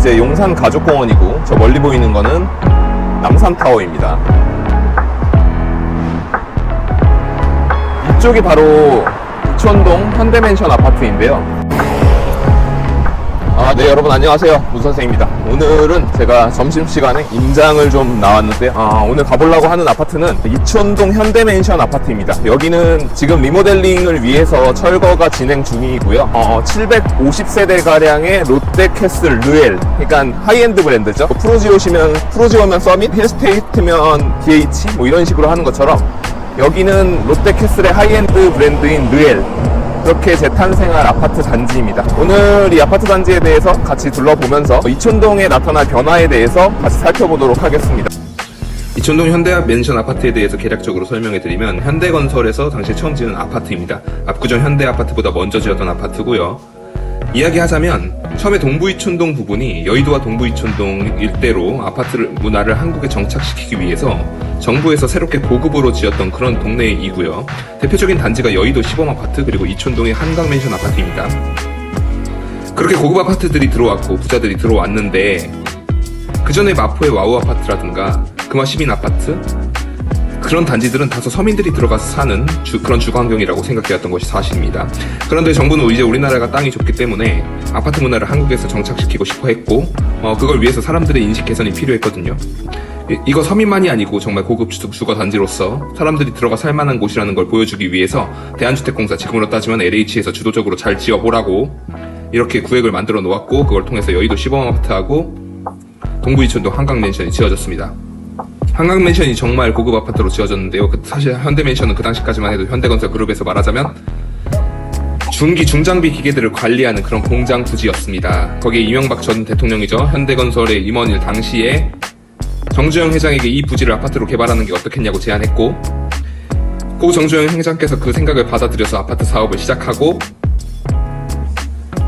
이제 용산 가족공원이고, 저 멀리 보이는 거는 남산타워입니다. 이쪽이 바로 이촌동 현대맨션 아파트인데요. 네, 여러분 안녕하세요. 문선생입니다. 오늘은 제가 점심시간에 임장을 좀 나왔는데, 오늘 가보려고 하는 아파트는 이촌동 현대맨션 아파트입니다. 여기는 지금 리모델링을 위해서 철거가 진행 중이고요. 750세대가량의 롯데캐슬 르엘, 그러니까 하이엔드 브랜드죠. 프로지오면 서밋, 힐스테이트면 DH, 뭐 이런 식으로 하는 것처럼 여기는 롯데캐슬의 하이엔드 브랜드인 르엘, 그렇게 재탄생한 아파트 단지입니다. 오늘 이 아파트 단지에 대해서 같이 둘러보면서 이촌동에 나타날 변화에 대해서 같이 살펴보도록 하겠습니다. 이촌동 현대맨션 아파트에 대해서 개략적으로 설명해드리면, 현대건설에서 당시 처음 지은 아파트입니다. 압구정 현대아파트보다 먼저 지었던 아파트고요. 이야기하자면 처음에 동부이촌동 부분이 여의도와 동부이촌동 일대로 아파트 문화를 한국에 정착시키기 위해서 정부에서 새롭게 고급으로 지었던 그런 동네이고요. 대표적인 단지가 여의도 시범아파트, 그리고 이촌동의 한강맨션 아파트입니다. 그렇게 고급 아파트들이 들어왔고 부자들이 들어왔는데, 그 전에 마포의 와우 아파트라든가 금화 시민 아파트, 그런 단지들은 다소 서민들이 들어가서 사는 그런 주거 환경이라고 생각해왔던 것이 사실입니다. 그런데 정부는 이제 우리나라가 땅이 좁기 때문에 아파트 문화를 한국에서 정착시키고 싶어 했고, 그걸 위해서 사람들의 인식 개선이 필요했거든요. 이거 서민만이 아니고 정말 고급 주거 단지로서 사람들이 들어가 살만한 곳이라는 걸 보여주기 위해서 대한주택공사, 지금으로 따지면 LH에서 주도적으로 잘 지어보라고 이렇게 구획을 만들어 놓았고, 그걸 통해서 여의도 시범아파트하고 동부이촌동 한강맨션이 지어졌습니다. 한강맨션이 정말 고급 아파트로 지어졌는데요. 사실 현대맨션은 그 당시까지만 해도 현대건설 그룹에서 말하자면 중장비 기계들을 관리하는 그런 공장 부지였습니다. 거기에 이명박 전 대통령이죠, 현대건설의 임원일 당시에 정주영 회장에게 이 부지를 아파트로 개발하는 게 어떻겠냐고 제안했고, 고 정주영 회장께서 그 생각을 받아들여서 아파트 사업을 시작하고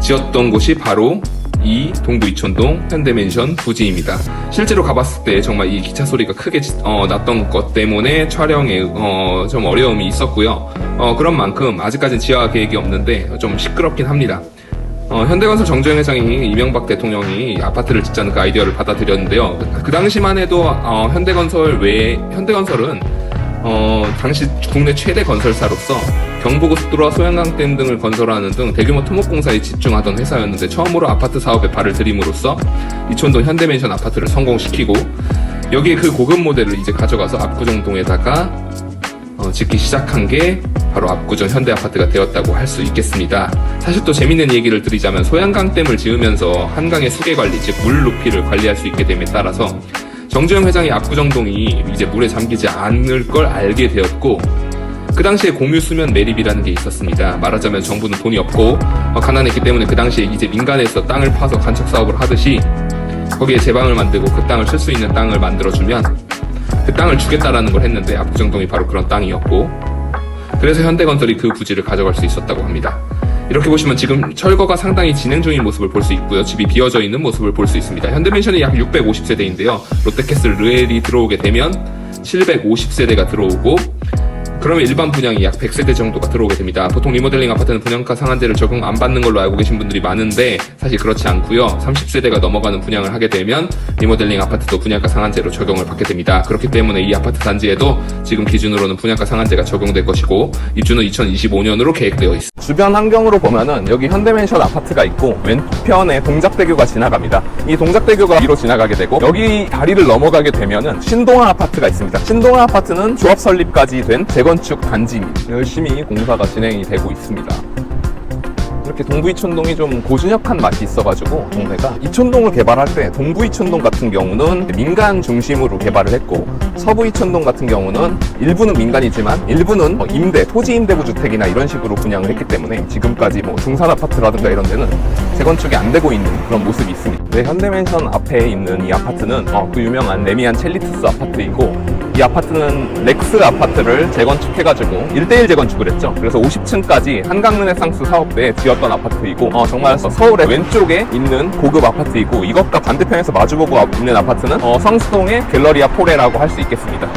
지었던 곳이 바로 이 동부이촌동 현대맨션 부지입니다. 실제로 가봤을 때 정말 이 기차 소리가 크게 났던 것 때문에 촬영에 좀 어려움이 있었고요. 그런 만큼 아직까지는 지하 계획이 없는데 좀 시끄럽긴 합니다. 현대건설 정주영 회장이 이명박 대통령이 아파트를 짓자는 그 아이디어를 받아들였는데요. 그 당시만 해도 현대건설은 당시 국내 최대 건설사로서 경부고속도로와 소양강댐 등을 건설하는 등 대규모 토목공사에 집중하던 회사였는데, 처음으로 아파트 사업에 발을 들임으로써 이촌동 현대맨션 아파트를 성공시키고, 여기에 그 고급 모델을 이제 가져가서 압구정동에다가 짓기 시작한 게 바로 압구정 현대아파트가 되었다고 할 수 있겠습니다. 사실 또 재밌는 얘기를 드리자면, 소양강댐을 지으면서 한강의 수계관리, 즉 물 높이를 관리할 수 있게 됨에 따라서 정주영 회장이 압구정동이 이제 물에 잠기지 않을 걸 알게 되었고, 그 당시에 공유 수면 매립이라는 게 있었습니다. 말하자면 정부는 돈이 없고 가난했기 때문에 그 당시에 이제 민간에서 땅을 파서 간척 사업을 하듯이 거기에 제방을 만들고 그 땅을 쓸 수 있는 땅을 만들어주면 그 땅을 주겠다라는 걸 했는데, 압구정동이 바로 그런 땅이었고, 그래서 현대건설이 그 부지를 가져갈 수 있었다고 합니다. 이렇게 보시면 지금 철거가 상당히 진행 중인 모습을 볼 수 있고요. 집이 비어져 있는 모습을 볼 수 있습니다. 현대맨션이 약 650세대인데요. 롯데캐슬 르엘이 들어오게 되면 750세대가 들어오고, 그러면 일반 분양이 약 100세대 정도가 들어오게 됩니다. 보통 리모델링 아파트는 분양가 상한제를 적용 안 받는 걸로 알고 계신 분들이 많은데, 사실 그렇지 않고요. 30세대가 넘어가는 분양을 하게 되면 리모델링 아파트도 분양가 상한제로 적용을 받게 됩니다. 그렇기 때문에 이 아파트 단지에도 지금 기준으로는 분양가 상한제가 적용될 것이고, 입주는 2025년으로 계획되어 있습니다. 주변 환경으로 보면은 여기 현대맨션 아파트가 있고, 왼편에 동작대교가 지나갑니다. 이 동작대교가 위로 지나가게 되고, 여기 다리를 넘어가게 되면은 신동아 아파트가 있습니다. 신동아 아파트는 조합 설립까지 된 재건축 단지입니다. 열심히 공사가 진행이 되고 있습니다. 이렇게 동부이촌동이 좀 고즈넉한 맛이 있어가지고, 동네가 이촌동을 개발할 때 동부이촌동 같은 경우는 민간 중심으로 개발을 했고, 서부이촌동 같은 경우는 일부는 민간이지만 일부는 토지 임대부 주택이나 이런 식으로 분양을 했기 때문에 지금까지 중산 아파트라든가 이런 데는 재건축이 안 되고 있는 그런 모습이 있습니다. 네, 현대맨션 앞에 있는 이 아파트는 그 유명한 레미안 첼리투스 아파트이고, 이 아파트는 렉스 아파트를 재건축해가지고 1:1 재건축을 했죠. 그래서 50층까지 한강르네상스 사업대에 지었던 아파트이고, 정말 서울의 왼쪽에 있는 고급 아파트이고, 이것과 반대편에서 마주보고 있는 아파트는 성수동의 갤러리아 포레라고 할 수 있겠습니다.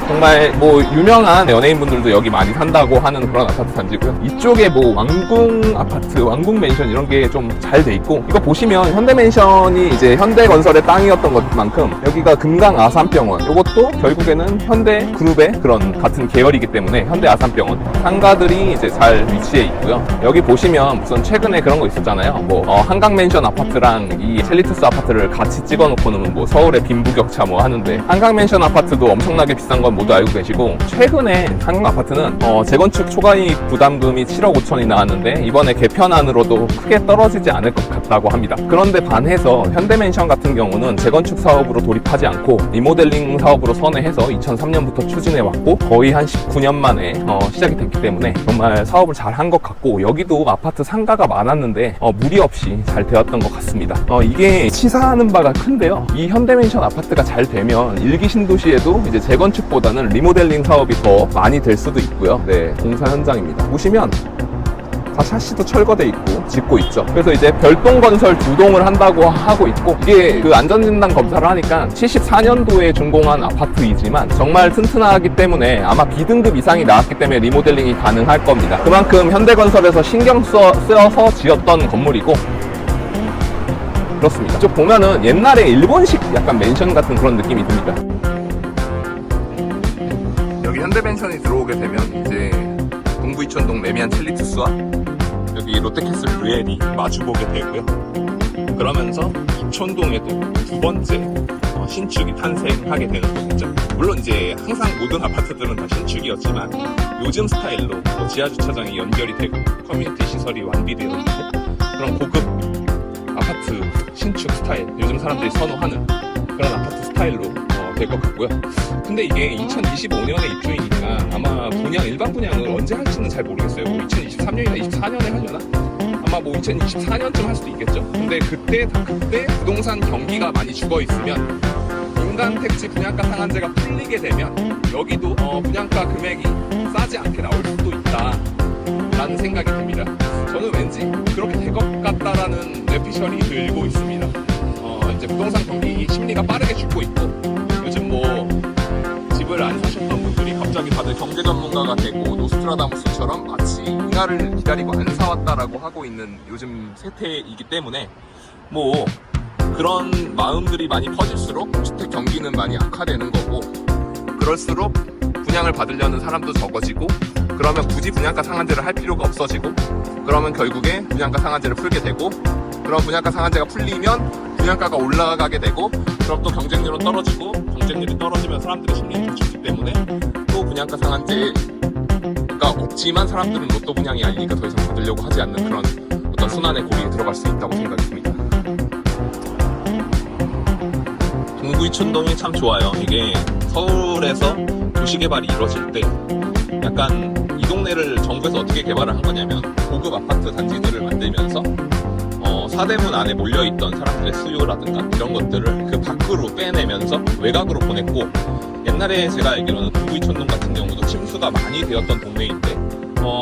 정말 뭐 유명한 연예인분들도 여기 많이 산다고 하는 그런 아파트 단지고요. 이쪽에 뭐 왕궁 아파트, 왕궁 맨션 이런 게 좀 잘 돼 있고, 이거 보시면 현대맨션이 이제 현대건설의 땅이었던 것만큼 여기가 금강 아산병원, 이것도 결국에는 현대그룹의 그런 같은 계열이기 때문에 현대 아산병원 상가들이 이제 잘 위치해 있고요. 여기 보시면 무슨 최근에 그런 거 있었잖아요. 뭐 한강맨션 아파트랑 이 첼리투스 아파트를 같이 찍어놓고는 뭐 서울의 빈부격차 뭐 하는데, 한강맨션 아파트도 엄청나게 비싼 건 모두 알고 계시고, 최근에 한강 아파트는 재건축 초과이익 부담금이 7억 5천이 나왔는데 이번에 개편안으로도 크게 떨어지지 않을 것 같다고 합니다. 그런데 반해서 현대맨션 같은 경우는 재건축 사업으로 돌입하지 않고 리모델링 사업으로 선회해서 2003년부터 추진해 왔고 거의 한 19년 만에 시작이 됐기 때문에 정말 사업을 잘 한 것 같고, 여기도 아파트 상가가 많았는데 무리 없이 잘 되었던 것 같습니다. 이게 시사하는 바가 큰데요. 이 현대맨션 아파트가 잘 되면 일기 신도시에도 이제 재건축보다는 리모델링 사업이 더 많이 될 수도 있고요. 네, 공사 현장입니다. 보시면 다 샤시도 철거돼 있고 짓고 있죠. 그래서 이제 별동 건설 2동을 한다고 하고 있고, 이게 그 안전진단 검사를 하니까 74년도에 준공한 아파트이지만 정말 튼튼하기 때문에 아마 B등급 이상이 나왔기 때문에 리모델링이 가능할 겁니다. 그만큼 현대건설에서 신경 쓰여서 지었던 건물이고, 그렇습니다. 이쪽 보면은 옛날에 일본식 약간 맨션 같은 그런 느낌이 듭니다. 여기 현대맨션이 들어오게 되면 이제 동부 이촌동 레미안 첼리투스와 여기 롯데캐슬 뷰엘이 마주보게 되고요. 그러면서 이촌동에도 두 번째 신축이 탄생하게 되는 곳이죠. 물론 이제 항상 모든 아파트들은 다 신축이었지만 요즘 스타일로 지하주차장이 연결이 되고 커뮤니티 시설이 완비되어 있고 그런 고급 아파트 신축 스타일, 요즘 사람들이 선호하는 그런 아파트 스타일로 될 것 같고요. 근데 이게 2025년에 입주이니까 아마 일반 분양을 언제 할지는 잘 모르겠어요. 뭐 2023년이나 24년에 하려나? 아마 뭐 2024년쯤 할 수도 있겠죠. 근데 그때 부동산 경기가 많이 죽어 있으면 인간 택지 분양가 상한제가 풀리게 되면 여기도 분양가 금액이 싸지 않게 나올 수도 있다 라는 생각이 듭니다. 저는 왠지 그렇게 될 것 같다라는 뇌피셜이 들고 있습니다. 이제 부동산 경기 심리가 빠르게 죽고 있고, 요즘 뭐 집을 안 사셨던 분들이 갑자기 다들 경제 전문가가 되고 노스트라다무스처럼 마치 인하를 기다리고 안 사왔다라고 하고 있는 요즘 세태이기 때문에 뭐 그런 마음들이 많이 퍼질수록 주택 경기는 많이 악화되는 거고, 그럴수록 분양을 받으려는 사람도 적어지고, 그러면 굳이 분양가 상한제를 할 필요가 없어지고, 그러면 결국에 분양가 상한제를 풀게 되고, 그럼 분양가 상한제가 풀리면 분양가가 올라가게 되고, 그럼 또 경쟁률은 떨어지고, 경쟁률이 떨어지면 사람들의 심리는 죽기 때문에 또 분양가 상한제가 없지만 사람들은 로또 분양이 아니니까 더 이상 받으려고 하지 않는 그런 어떤 순환의 고리에 들어갈 수 있다고 생각이 듭니다. 동부 이촌동이 참 좋아요. 이게 서울에서 도시개발이 이루어질 때 약간 이 동네를 정부에서 어떻게 개발을 한 거냐면, 고급 아파트 단지들을 만들면서 사대문 안에 몰려있던 사람들의 수요라든가 이런 것들을 그 밖으로 빼내면서 외곽으로 보냈고, 옛날에 제가 알기로는 동부 이촌동 같은 경우도 침수가 많이 되었던 동네인데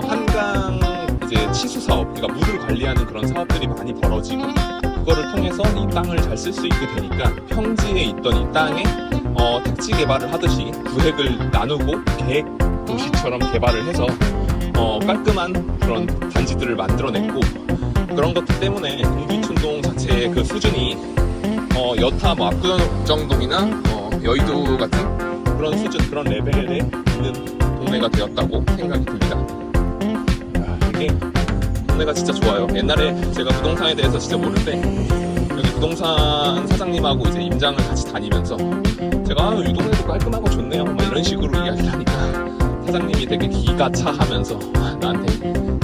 한강 이제 치수 사업, 그러니까 물을 관리하는 그런 사업들이 많이 벌어지고, 그거를 통해서 이 땅을 잘 쓸 수 있게 되니까 평지에 있던 이 땅에 택지 개발을 하듯이 구획을 나누고 계획 도시처럼 개발을 해서 깔끔한 그런 단지들을 만들어냈고, 그런 것들 때문에 동부 이촌동 자체의 그 수준이 여타 뭐 압구정동이나 여의도 같은 그런 수준, 그런 레벨에 있는 동네가 되었다고 생각이 듭니다. 이게 동네가 진짜 좋아요. 옛날에 제가 부동산에 대해서 진짜 모르는데 여기 부동산 사장님하고 이제 임장을 같이 다니면서 제가 이 동네도 깔끔하고 좋네요 막 이런 식으로 이야기를 하니까 사장님이 되게 기가 차하면서 나한테,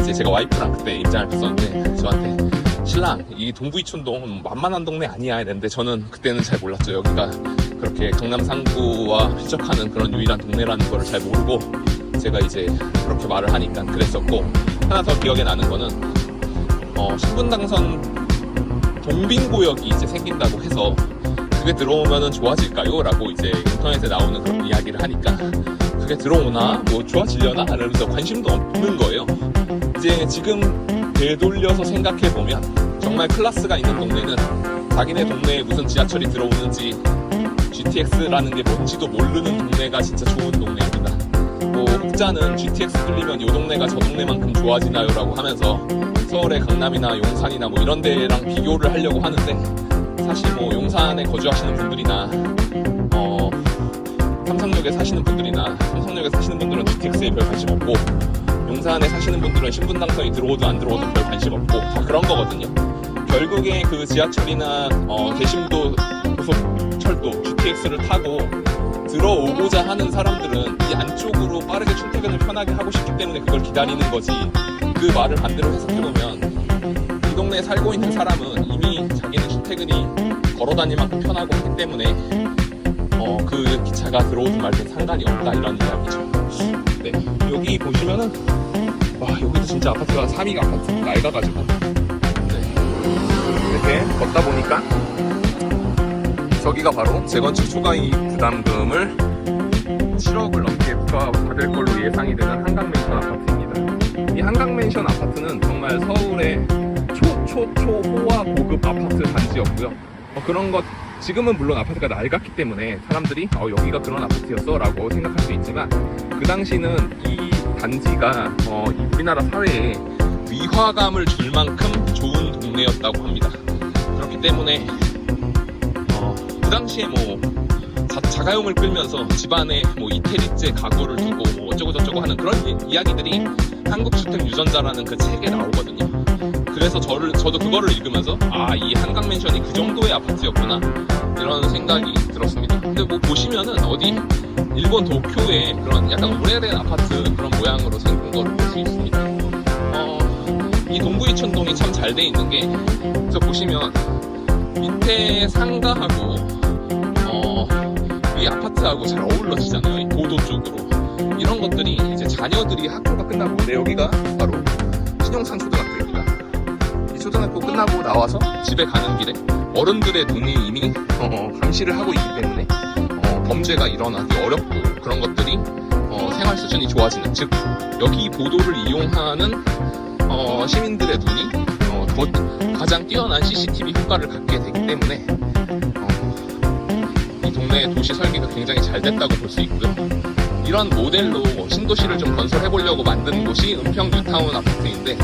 이제 제가 와이프랑 그때 임장을 갔었는데 저한테 신랑, 이 동부 이촌동 만만한 동네 아니야 이랬는데, 저는 그때는 잘 몰랐죠. 여기가 그렇게 강남 상구와 휘적하는 그런 유일한 동네라는 거를 잘 모르고 제가 이제 그렇게 말을 하니까 그랬었고, 하나 더 기억에 나는 거는 신분당선 동빙구역이 이제 생긴다고 해서 그게 들어오면은 좋아질까요? 라고 이제 인터넷에 나오는 그런 이야기를 하니까 그게 들어오나? 뭐 좋아지려나? 이러면서 관심도 없는 거예요. 이제 지금 되돌려서 생각해보면 정말 클래스가 있는 동네는 자기네 동네에 무슨 지하철이 들어오는지, GTX라는 게 뭔지도 모르는 동네가 진짜 좋은 동네입니다. 뭐 혹자는 GTX 끌리면 요 동네가 저 동네만큼 좋아지나요? 라고 하면서 서울의 강남이나 용산이나 뭐 이런 데랑 비교를 하려고 하는데, 사실 뭐 용산에 거주하시는 분들이나 삼성역에 사시는 분들이나 삼성역에 사시는 분들은 GTX에 별 관심 없고, 용산에 사시는 분들은 신분당선이 들어오든 안 들어오든 별 관심 없고 다 그런 거거든요. 결국에 그 지하철이나 대심도 고속철도 GTX를 타고 들어오고자 하는 사람들은 이 안쪽으로 빠르게 출퇴근을 편하게 하고 싶기 때문에 그걸 기다리는 거지, 그 말을 반대로 해석해보면 이 동네에 살고 있는 사람은 이미 자기는 출퇴근이 걸어다닐 만큼 편하고 하기 때문에 그 기차가 들어오든 말든 상관이 없다, 이런 이야기죠. 네, 여기 보시면은 와, 여기도 진짜 아파트가 3위 아파트 낡아가지고, 네, 이렇게 걷다 보니까 저기가 바로 재건축 초과이익 부담금을 7억을 넘게 부과받을 걸로 예상이 되는 한강맨션 아파트입니다. 이 한강맨션 아파트는 정말 서울의 초호화 고급 아파트 단지였고요. 그런 것, 지금은 물론 아파트가 낡았기 때문에 사람들이 여기가 그런 아파트였어 라고 생각할 수 있지만, 그 당시는 이 단지가 이 우리나라 사회에 위화감을 줄 만큼 좋은 동네였다고 합니다. 그렇기 때문에 그 당시에 뭐 자가용을 끌면서 집안에 뭐 이태리째 가구를 두고 뭐 어쩌고저쩌고 하는 그런 이야기들이 한국주택유전자라는 그 책에 나오거든요. 그래서 저도 그거를 읽으면서 이 한강맨션이 그 정도의 아파트였구나, 이런 생각이 들었습니다. 근데 뭐 보시면은 어디 일본 도쿄의 그런 약간 오래된 아파트 그런 모양으로 생긴 거를 볼 수 있습니다. 이 동부이촌동이 참 잘 돼 있는 게, 저 보시면 밑에 상가하고 이 아파트하고 잘 어우러지잖아요. 이 고도 쪽으로. 이런 것들이 이제 자녀들이 학교가 끝나고, 내 여기가 바로 신용산 초등학교입니다. 이 초등학교 끝나고 나와서 집에 가는 길에 어른들의 눈이 이미 감시를 하고 있기 때문에 범죄가 일어나기 어렵고, 그런 것들이 생활 수준이 좋아지는, 즉 여기 보도를 이용하는 시민들의 눈이 가장 뛰어난 CCTV 효과를 갖게 되기 때문에 이 동네의 도시 설계가 굉장히 잘 됐다고 볼 수 있고요. 이런 모델로 신도시를 좀 건설해 보려고 만든 곳이 은평 뉴타운 아파트인데,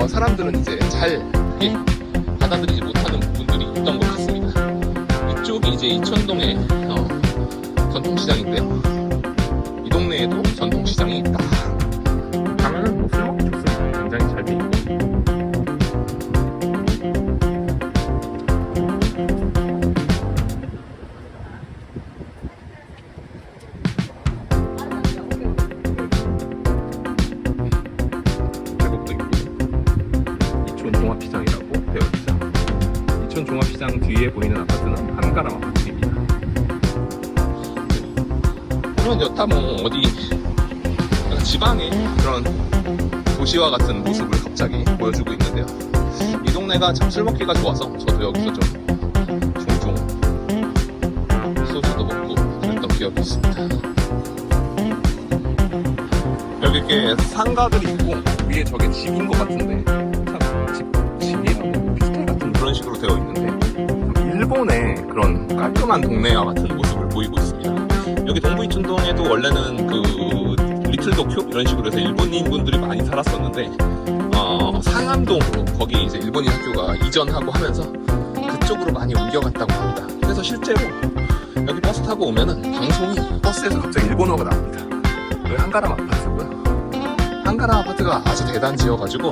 사람들은 이제 잘 그게 받아들이지 못하는 부분들이 있던 것 같습니다. 이쪽이 이제 이천동의 전통시장인데요. 이 동네에도 전통시장이 있다. 가면은 뭐 술 먹기 좋습니다. 굉장히 잘 돼 있고. 계곡도 있고, 이촌 종합시장이라고 되어 있죠. 이촌 종합시장 뒤에 보이는 아파트는 한가람 아파트입니다. 그러면 여타 뭐 어디 지방의 그런 도시와 같은 모습을 갑자기 보여주고 있는데요. 이 동네가 참 술 먹기가 좋아서 저도 여기서 좀 종종 소주도 먹고 그랬던 기억이 있습니다. 여기 이렇게 상가들이 있고, 위에 저게 집인 것 같은데, 참 집이랑 비슷해 같은 그런 식으로 되어 있는데, 일본의 그런 깔끔한 동네와 같은 모습을 보이고 있습니다. 여기 동부이촌동에도 원래는 그 리틀 도쿄 이런 식으로 해서 일본인 분들이 많이 살았었는데, 상암동으로 거기 이제 일본인 학교가 이전하고 하면서 그쪽으로 많이 옮겨갔다고 합니다. 그래서 실제로 여기 버스 타고 오면은 방송이 버스에서 갑자기 일본어가 나옵니다. 여기 한가람 아파트고요. 한가람 아파트가 아주 대단지여가지고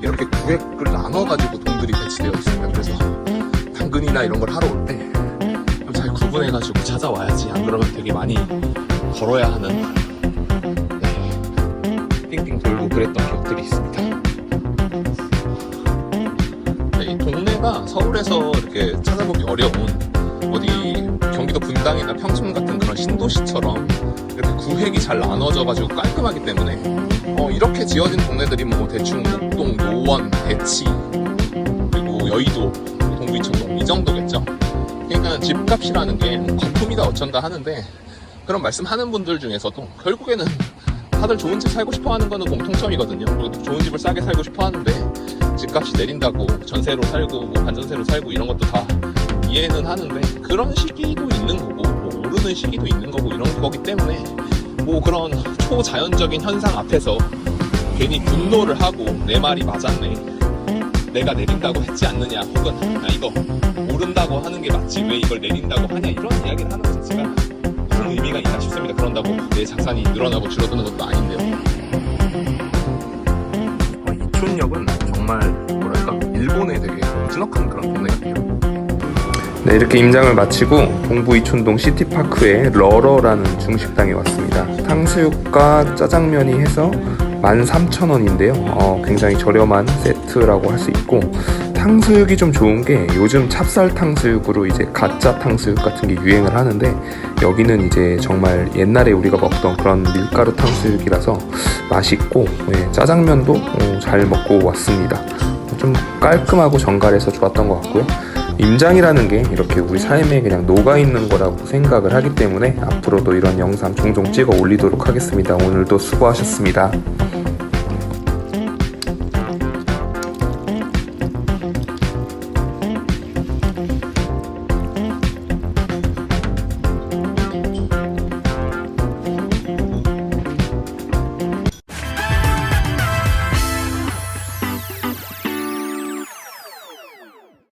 이렇게 구획을 나눠가지고 동들이 배치되어 있습니다. 그래서 당근이나 이런 걸 하러 올 때 잘 구분해가지고 찾아와야지, 안 그러면 되게 많이 걸어야 하는, 띵띵 돌고 그랬던 기억들이 있습니다. 네, 이 동네가 서울에서 이렇게 찾아보기 어려운 어디 경기도 분당이나 평촌 같은 그런 신도시처럼 이렇게 구획이 잘 나눠져가지고 깔끔하기 때문에 이렇게 지어진 동네들이 뭐 대충 목동, 노원, 대치, 그리고 여의도, 동부이촌동 이 정도겠죠. 그러니까 집값이라는 게 거품이다 어쩐다 하는데, 그런 말씀하는 분들 중에서도 결국에는 다들 좋은 집 살고 싶어 하는 거는 공통점이거든요. 그리고 좋은 집을 싸게 살고 싶어 하는데, 집값이 내린다고 전세로 살고 뭐 반전세로 살고 이런 것도 다 이해는 하는데, 그런 시기도 있는 거고, 모르는 시기도 있는 거고 이런 거기 때문에 뭐 그런 초자연적인 현상 앞에서 괜히 분노를 하고 내 말이 맞았네, 내가 내린다고 했지 않느냐, 혹은 야 이거 모른다고 하는 게 맞지 왜 이걸 내린다고 하냐, 이런 이야기를 하는 것 자체가 무슨 의미가 있나 싶습니다. 그런다고 내 자산이 늘어나고 줄어드는 것도 아닌데요. 이촌역은 정말 뭐랄까 일본의 되게 진넉한 그런 동네 같아요. 네, 이렇게 임장을 마치고 동부 이촌동 시티파크의 러러라는 중식당에 왔습니다. 탕수육과 짜장면이 해서 13,000원인데요. 굉장히 저렴한 세트라고 할 수 있고, 탕수육이 좀 좋은 게 요즘 찹쌀 탕수육으로 이제 가짜 탕수육 같은 게 유행을 하는데, 여기는 이제 정말 옛날에 우리가 먹던 그런 밀가루 탕수육이라서 맛있고, 짜장면도 잘 먹고 왔습니다. 좀 깔끔하고 정갈해서 좋았던 것 같고요. 임장이라는 게 이렇게 우리 삶에 그냥 녹아있는 거라고 생각을 하기 때문에 앞으로도 이런 영상 종종 찍어 올리도록 하겠습니다. 오늘도 수고하셨습니다.